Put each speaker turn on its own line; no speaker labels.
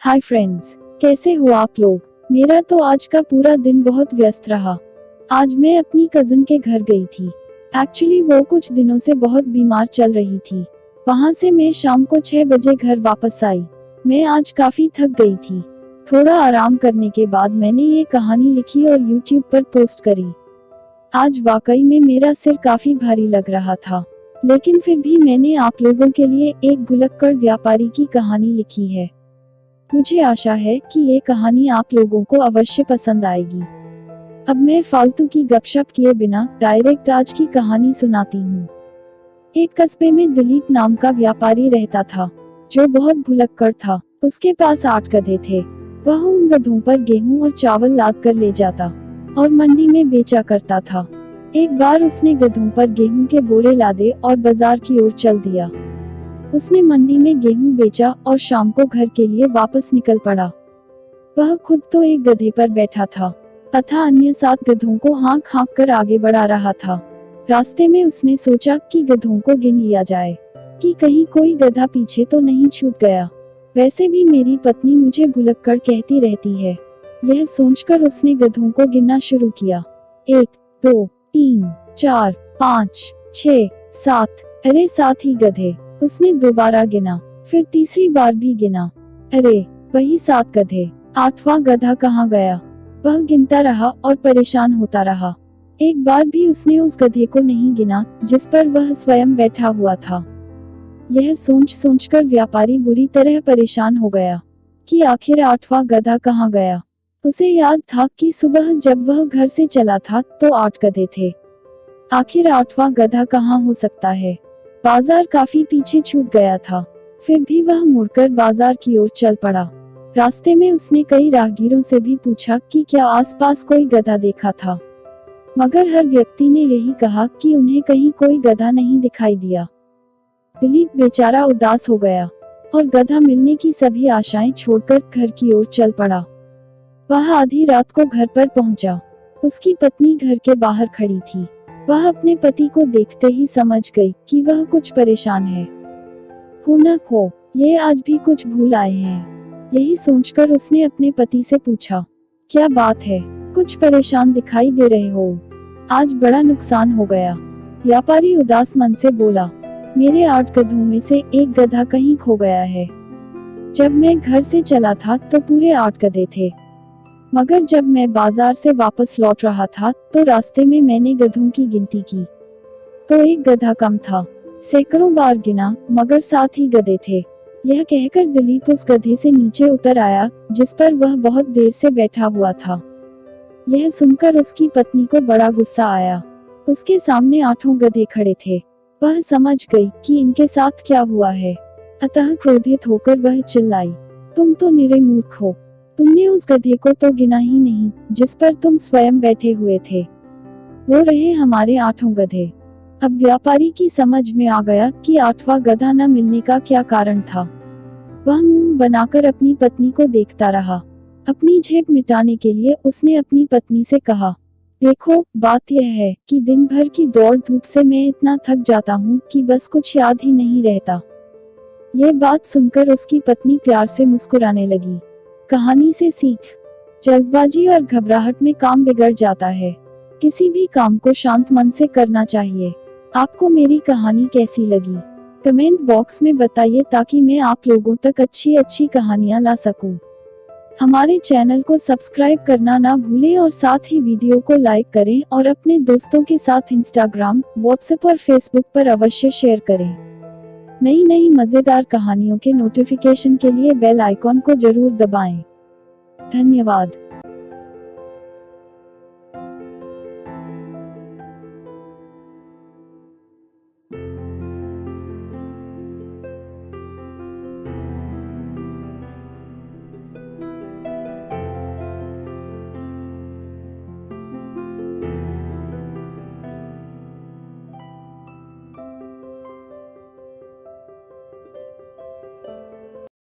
Hi friends, कैसे हो आप लोग। मेरा तो आज का पूरा दिन बहुत व्यस्त रहा। आज मैं अपनी कजिन के घर गई थी। एक्चुअली वो कुछ दिनों से बहुत बीमार चल रही थी। वहां से मैं शाम को 6 बजे घर वापस आई। मैं आज काफी थक गई थी। थोड़ा आराम करने के बाद मैंने ये कहानी लिखी और यूट्यूब पर पोस्ट करी। आज वाकई में मेरा सिर काफी भारी लग रहा था, लेकिन फिर भी मैंने आप लोगों के लिए एक भुलक्कड़ व्यापारी की कहानी लिखी है। मुझे आशा है कि ये कहानी आप लोगों को अवश्य पसंद आएगी। अब मैं फालतू की गपशप किए बिना डायरेक्ट आज की कहानी सुनाती हूँ। एक कस्बे में दिलीप नाम का व्यापारी रहता था, जो बहुत भुलक्कड़ था। उसके पास 8 गधे थे। वह उन गधों पर गेहूं और चावल लाद कर ले जाता और मंडी में बेचा करता था। एक बार उसने गधों पर गेहूं के बोरे लादे और बाजार की ओर चल दिया। उसने मंडी में गेहूं बेचा और शाम को घर के लिए वापस निकल पड़ा। वह खुद तो एक गधे पर बैठा था तथा अन्य 7 गधों को हाँक हाँक कर आगे बढ़ा रहा था। रास्ते में उसने सोचा कि गधों को गिन लिया जाए कि कहीं कोई गधा पीछे तो नहीं छूट गया। वैसे भी मेरी पत्नी मुझे भुलक्कड़ कहती रहती है। यह सोचकर उसने गधों को गिनना शुरू किया। 1, 2, 3, 4, 5, 6, 7। अरे 7 ही गधे। उसने दोबारा गिना, फिर तीसरी बार भी गिना। अरे वही 7 गधे। 8वां गधा कहाँ गया। वह गिनता रहा और परेशान होता रहा। एक बार भी उसने उस गधे को नहीं गिना जिस पर वह स्वयं बैठा हुआ था। यह सोचकर व्यापारी बुरी तरह परेशान हो गया कि आखिर 8वां गधा कहाँ गया। उसे याद था कि सुबह जब वह घर से चला था तो 8 गधे थे। आखिर 8वां गधा कहाँ हो सकता है। बाजार काफी पीछे छूट गया था। फिर भी वह मुड़कर बाजार की ओर चल पड़ा। रास्ते में उसने कई राहगीरों से भी पूछा कि क्या आसपास कोई गधा देखा था, मगर हर व्यक्ति ने यही कहा कि उन्हें कहीं कोई गधा नहीं दिखाई दिया। दिलीप बेचारा उदास हो गया और गधा मिलने की सभी आशाएं छोड़कर घर की ओर चल पड़ा। वह आधी रात को घर पर पहुंचा। उसकी पत्नी घर के बाहर खड़ी थी। वह अपने पति को देखते ही समझ गई कि वह कुछ परेशान है। हो न हो, ये आज भी कुछ भूल आए हैं। यही सोचकर उसने अपने पति से पूछा, क्या बात है, कुछ परेशान दिखाई दे रहे हो। आज बड़ा नुकसान हो गया। व्यापारी उदास मन से बोला, मेरे 8 गधों में से एक गधा कहीं खो गया है। जब मैं घर से चला था तो पूरे 8 गधे थे, मगर जब मैं बाजार से वापस लौट रहा था तो रास्ते में मैंने गधों की गिनती की तो एक गधा कम था। सैकड़ों बार गिना मगर 7 ही गधे थे। यह कहकर दिलीप उस गधे से नीचे उतर आया जिस पर वह बहुत देर से बैठा हुआ था। यह सुनकर उसकी पत्नी को बड़ा गुस्सा आया। उसके सामने 8 गधे खड़े थे। वह समझ गई कि इनके साथ क्या हुआ है। अतः क्रोधित होकर वह चिल्लाई, तुम तो निरे मूर्ख हो। तुमने उस गधे को तो गिना ही नहीं जिस पर तुम स्वयं बैठे हुए थे। वो रहे हमारे 8 गधे। अब व्यापारी की समझ में आ गया कि 8वां गधा न मिलने का क्या कारण था। वह मुंह बनाकर अपनी पत्नी को देखता रहा। अपनी झेप मिटाने के लिए उसने अपनी पत्नी से कहा, देखो बात यह है कि दिन भर की दौड़ धूप से मैं इतना थक जाता हूँ कि बस कुछ याद ही नहीं रहता। ये बात सुनकर उसकी पत्नी प्यार से मुस्कुराने लगी। कहानी से सीख, जल्दबाजी और घबराहट में काम बिगड़ जाता है। किसी भी काम को शांत मन से करना चाहिए। आपको मेरी कहानी कैसी लगी कमेंट बॉक्स में बताइए ताकि मैं आप लोगों तक अच्छी कहानियां ला सकूं। हमारे चैनल को सब्सक्राइब करना ना भूलें और साथ ही वीडियो को लाइक करें और अपने दोस्तों के साथ इंस्टाग्राम, व्हाट्सएप और फेसबुक पर अवश्य शेयर करें। नई मजेदार कहानियों के नोटिफिकेशन के लिए बेल आइकॉन को जरूर दबाएं। धन्यवाद।